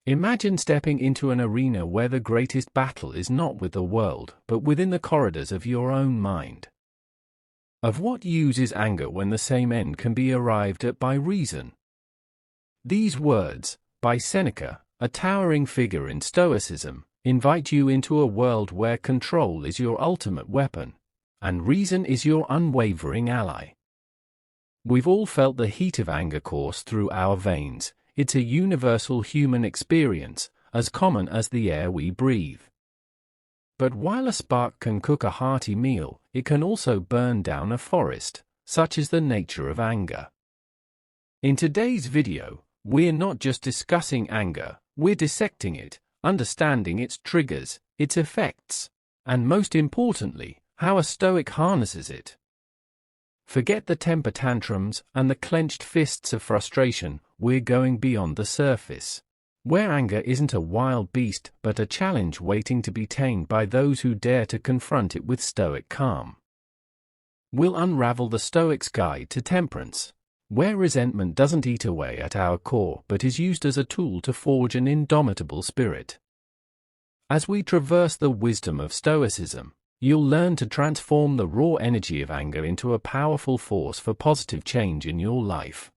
Imagine stepping into an arena where the greatest battle is not with the world, but within the corridors of your own mind. Of what use is anger when the same end can be arrived at by reason? These words, by Seneca, a towering figure in Stoicism, invite you into a world where control is your ultimate weapon, and reason is your unwavering ally. We've all felt the heat of anger course through our veins. It's a universal human experience, as common as the air we breathe. But while a spark can cook a hearty meal, it can also burn down a forest. Such is the nature of anger. In today's video, we're not just discussing anger, we're dissecting it, understanding its triggers, its effects, and most importantly, how a Stoic harnesses it. Forget the temper tantrums and the clenched fists of frustration. We're going beyond the surface, where anger isn't a wild beast but a challenge waiting to be tamed by those who dare to confront it with Stoic calm. We'll unravel the Stoic's guide to temperance, where resentment doesn't eat away at our core but is used as a tool to forge an indomitable spirit. As we traverse the wisdom of Stoicism, you'll learn to transform the raw energy of anger into a powerful force for positive change in your life.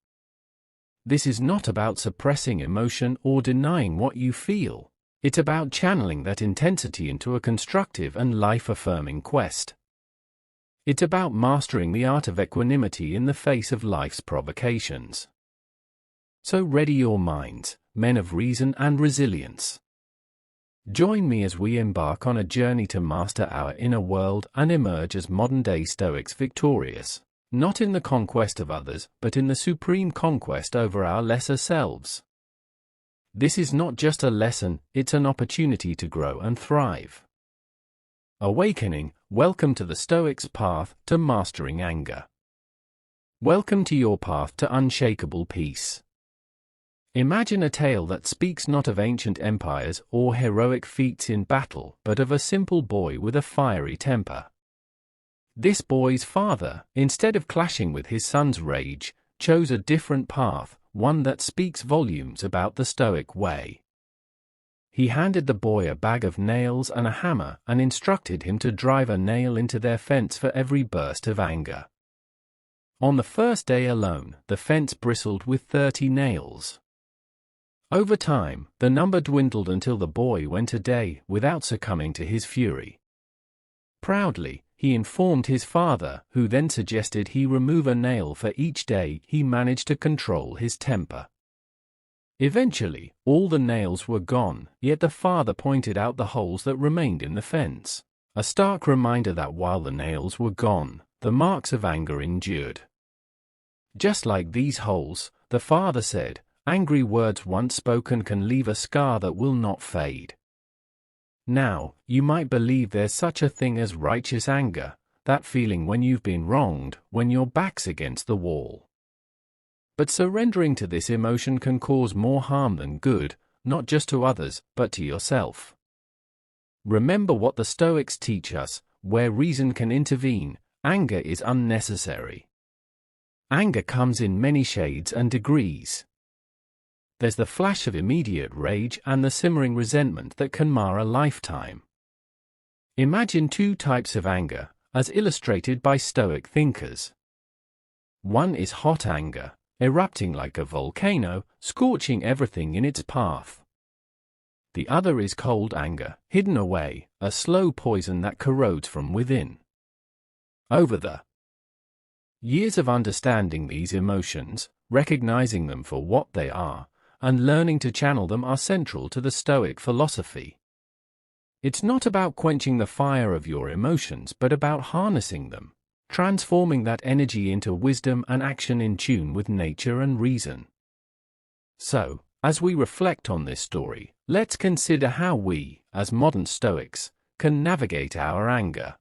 This is not about suppressing emotion or denying what you feel. It's about channeling that intensity into a constructive and life-affirming quest. It's about mastering the art of equanimity in the face of life's provocations. So ready your minds, men of reason and resilience. Join me as we embark on a journey to master our inner world and emerge as modern-day Stoics victorious, not in the conquest of others, but in the supreme conquest over our lesser selves. This is not just a lesson, it's an opportunity to grow and thrive. Awakening, welcome to the Stoics' path to mastering anger. Welcome to your path to unshakable peace. Imagine a tale that speaks not of ancient empires or heroic feats in battle, but of a simple boy with a fiery temper. This boy's father, instead of clashing with his son's rage, chose a different path, one that speaks volumes about the Stoic way. He handed the boy a bag of nails and a hammer and instructed him to drive a nail into their fence for every burst of anger. On the first day alone, the fence bristled with 30 nails. Over time, the number dwindled until the boy went a day without succumbing to his fury. Proudly, he informed his father, who then suggested he remove a nail for each day he managed to control his temper. Eventually, all the nails were gone, yet the father pointed out the holes that remained in the fence, a stark reminder that while the nails were gone, the marks of anger endured. Just like these holes, the father said, angry words once spoken can leave a scar that will not fade. Now, you might believe there's such a thing as righteous anger, that feeling when you've been wronged, when your back's against the wall. But surrendering to this emotion can cause more harm than good, not just to others, but to yourself. Remember what the Stoics teach us, where reason can intervene, anger is unnecessary. Anger comes in many shades and degrees. There's the flash of immediate rage and the simmering resentment that can mar a lifetime. Imagine two types of anger, as illustrated by Stoic thinkers. One is hot anger, erupting like a volcano, scorching everything in its path. The other is cold anger, hidden away, a slow poison that corrodes from within. Over the years of understanding these emotions, recognizing them for what they are, and learning to channel them are central to the Stoic philosophy. It's not about quenching the fire of your emotions but about harnessing them, transforming that energy into wisdom and action in tune with nature and reason. So, as we reflect on this story, let's consider how we, as modern Stoics, can navigate our anger.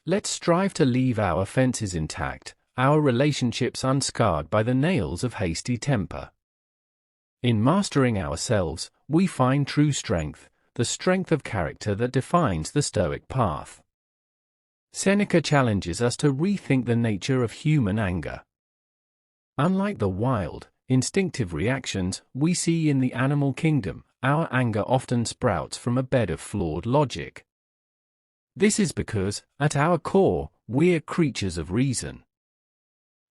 Let's strive to leave our fences intact, our relationships unscarred by the nails of hasty temper. In mastering ourselves, we find true strength, the strength of character that defines the Stoic path. Seneca challenges us to rethink the nature of human anger. Unlike the wild, instinctive reactions we see in the animal kingdom, our anger often sprouts from a bed of flawed logic. This is because, at our core, we're creatures of reason.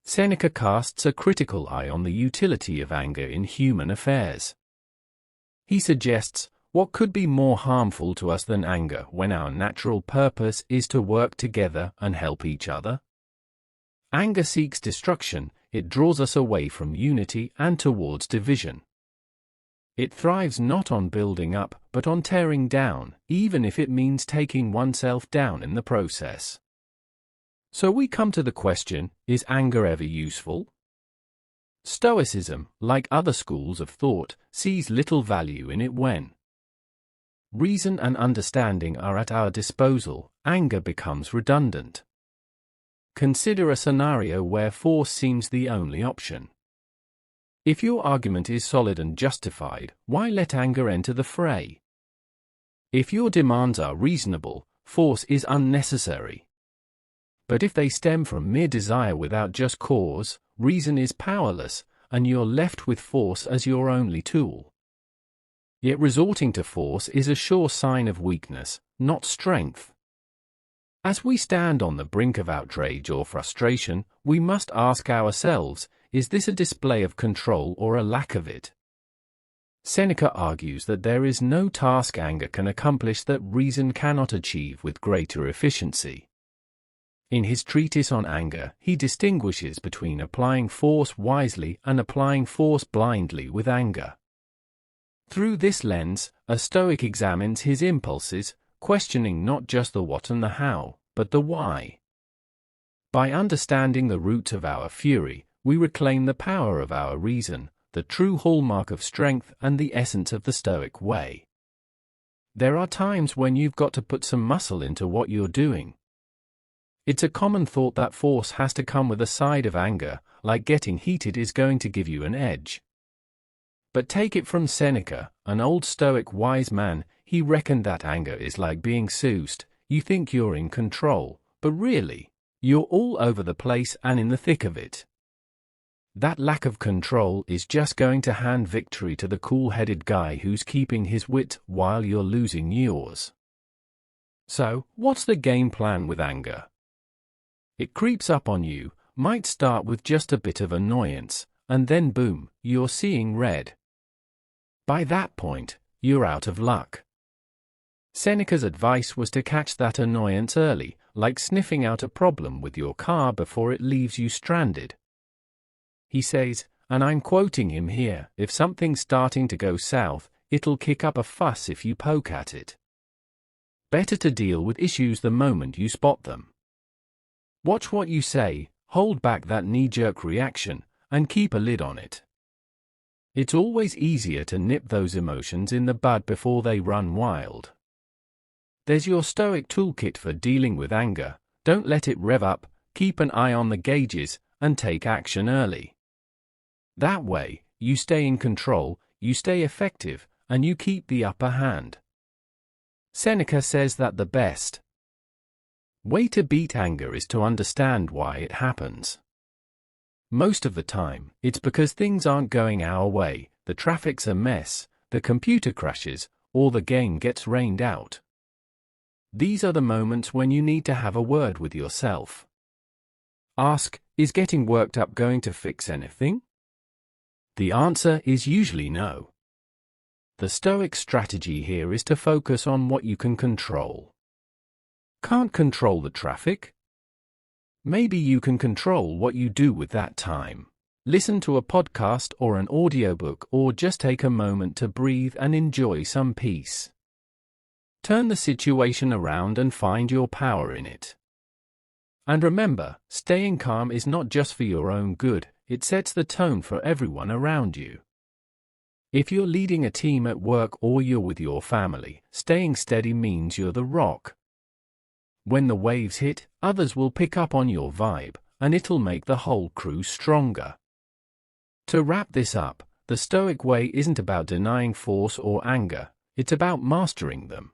Seneca casts a critical eye on the utility of anger in human affairs. He suggests, what could be more harmful to us than anger when our natural purpose is to work together and help each other? Anger seeks destruction, it draws us away from unity and towards division. It thrives not on building up, but on tearing down, even if it means taking oneself down in the process. So we come to the question, is anger ever useful? Stoicism, like other schools of thought, sees little value in it when reason and understanding are at our disposal. Anger becomes redundant. Consider a scenario where force seems the only option. If your argument is solid and justified, why let anger enter the fray? If your demands are reasonable, force is unnecessary. But if they stem from mere desire without just cause, reason is powerless, and you're left with force as your only tool. Yet resorting to force is a sure sign of weakness, not strength. As we stand on the brink of outrage or frustration, we must ask ourselves, is this a display of control or a lack of it? Seneca argues that there is no task anger can accomplish that reason cannot achieve with greater efficiency. In his treatise on anger, he distinguishes between applying force wisely and applying force blindly with anger. Through this lens, a Stoic examines his impulses, questioning not just the what and the how, but the why. By understanding the roots of our fury, we reclaim the power of our reason, the true hallmark of strength and the essence of the Stoic way. There are times when you've got to put some muscle into what you're doing. It's a common thought that force has to come with a side of anger, like getting heated is going to give you an edge. But take it from Seneca, an old Stoic wise man, he reckoned that anger is like being soused. You think you're in control, but really, you're all over the place and in the thick of it. That lack of control is just going to hand victory to the cool-headed guy who's keeping his wit while you're losing yours. So, what's the game plan with anger? It creeps up on you, might start with just a bit of annoyance, and then boom, you're seeing red. By that point, you're out of luck. Seneca's advice was to catch that annoyance early, like sniffing out a problem with your car before it leaves you stranded. He says, and I'm quoting him here, if something's starting to go south, it'll kick up a fuss if you poke at it. Better to deal with issues the moment you spot them. Watch what you say, hold back that knee-jerk reaction, and keep a lid on it. It's always easier to nip those emotions in the bud before they run wild. There's your Stoic toolkit for dealing with anger. Don't let it rev up, keep an eye on the gauges, and take action early. That way, you stay in control, you stay effective, and you keep the upper hand. Seneca says that the best way to beat anger is to understand why it happens. Most of the time, it's because things aren't going our way, the traffic's a mess, the computer crashes, or the game gets rained out. These are the moments when you need to have a word with yourself. Ask, is getting worked up going to fix anything? The answer is usually no. The Stoic strategy here is to focus on what you can control. Can't control the traffic? Maybe you can control what you do with that time. Listen to a podcast or an audiobook, or just take a moment to breathe and enjoy some peace. Turn the situation around and find your power in it. And remember, staying calm is not just for your own good, it sets the tone for everyone around you. If you're leading a team at work or you're with your family, staying steady means you're the rock. When the waves hit, others will pick up on your vibe, and it'll make the whole crew stronger. To wrap this up, the Stoic way isn't about denying force or anger, it's about mastering them.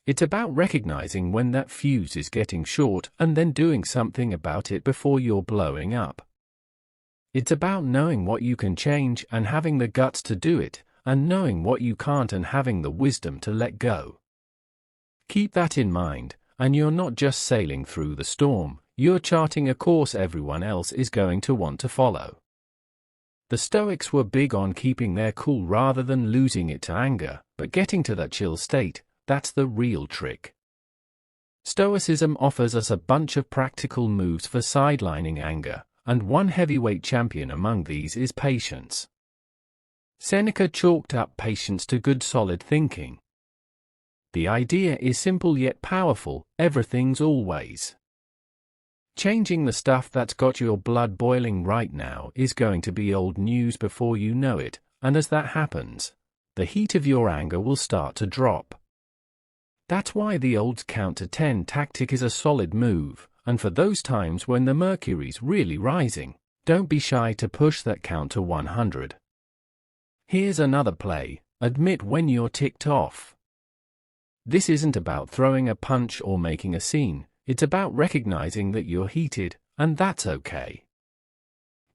It's about recognizing when that fuse is getting short and then doing something about it before you're blowing up. It's about knowing what you can change and having the guts to do it, and knowing what you can't and having the wisdom to let go. Keep that in mind, and you're not just sailing through the storm, you're charting a course everyone else is going to want to follow. The Stoics were big on keeping their cool rather than losing it to anger, but getting to that chill state, that's the real trick. Stoicism offers us a bunch of practical moves for sidelining anger, and one heavyweight champion among these is patience. Seneca chalked up patience to good solid thinking. The idea is simple yet powerful: everything's always. Changing the stuff that's got your blood boiling right now is going to be old news before you know it, and as that happens, the heat of your anger will start to drop. That's why the old count to 10 tactic is a solid move, and for those times when the mercury's really rising, don't be shy to push that count to 100. Here's another play: admit when you're ticked off. This isn't about throwing a punch or making a scene, it's about recognizing that you're heated, and that's okay.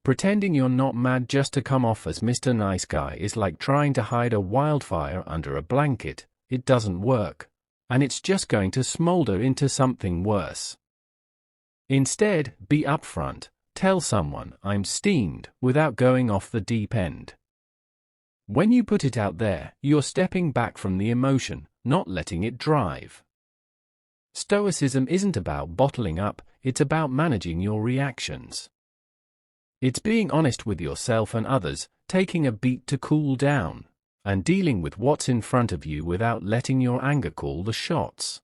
Pretending you're not mad just to come off as Mr. Nice Guy is like trying to hide a wildfire under a blanket. It doesn't work, and it's just going to smolder into something worse. Instead, be upfront. Tell someone, "I'm steamed," without going off the deep end. When you put it out there, you're stepping back from the emotion, not letting it drive. Stoicism isn't about bottling up, it's about managing your reactions. It's being honest with yourself and others, taking a beat to cool down, and dealing with what's in front of you without letting your anger call the shots.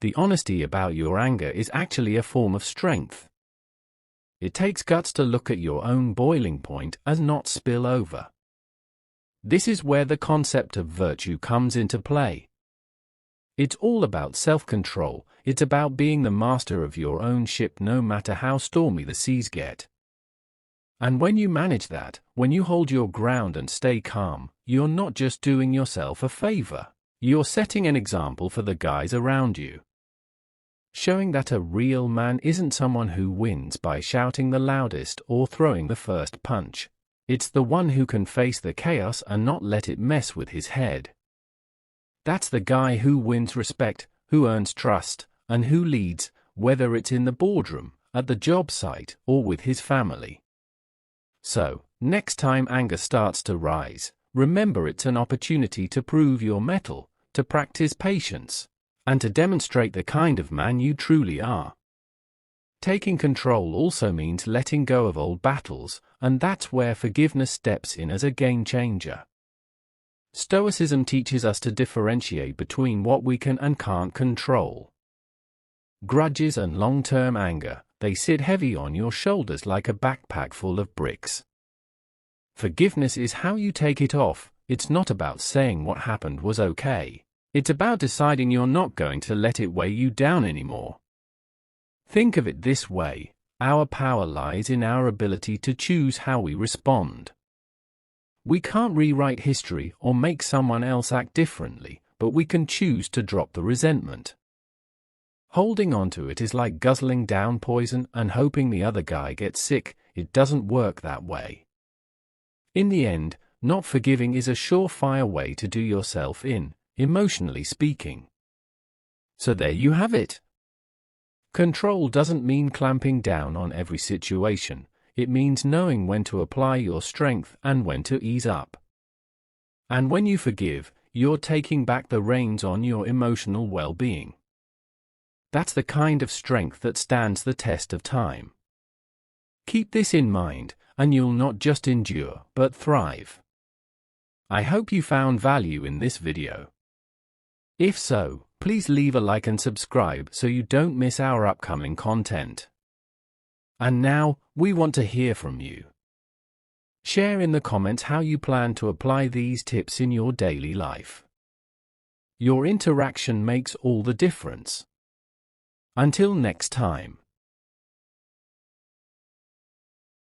The honesty about your anger is actually a form of strength. It takes guts to look at your own boiling point and not spill over. This is where the concept of virtue comes into play. It's all about self-control. It's about being the master of your own ship no matter how stormy the seas get. And when you manage that, when you hold your ground and stay calm, you're not just doing yourself a favor, you're setting an example for the guys around you. Showing that a real man isn't someone who wins by shouting the loudest or throwing the first punch. It's the one who can face the chaos and not let it mess with his head. That's the guy who wins respect, who earns trust, and who leads, whether it's in the boardroom, at the job site, or with his family. So, next time anger starts to rise, remember it's an opportunity to prove your mettle, to practice patience, and to demonstrate the kind of man you truly are. Taking control also means letting go of old battles, and that's where forgiveness steps in as a game changer. Stoicism teaches us to differentiate between what we can and can't control. Grudges and long-term anger, they sit heavy on your shoulders like a backpack full of bricks. Forgiveness is how you take it off. It's not about saying what happened was okay. It's about deciding you're not going to let it weigh you down anymore. Think of it this way: our power lies in our ability to choose how we respond. We can't rewrite history or make someone else act differently, but we can choose to drop the resentment. Holding on to it is like guzzling down poison and hoping the other guy gets sick. It doesn't work that way. In the end, not forgiving is a surefire way to do yourself in, emotionally speaking. So there you have it. Control doesn't mean clamping down on every situation. It means knowing when to apply your strength and when to ease up. And when you forgive, you're taking back the reins on your emotional well-being. That's the kind of strength that stands the test of time. Keep this in mind, and you'll not just endure, but thrive. I hope you found value in this video. If so, please leave a like and subscribe so you don't miss our upcoming content. And now, we want to hear from you. Share in the comments how you plan to apply these tips in your daily life. Your interaction makes all the difference. Until next time.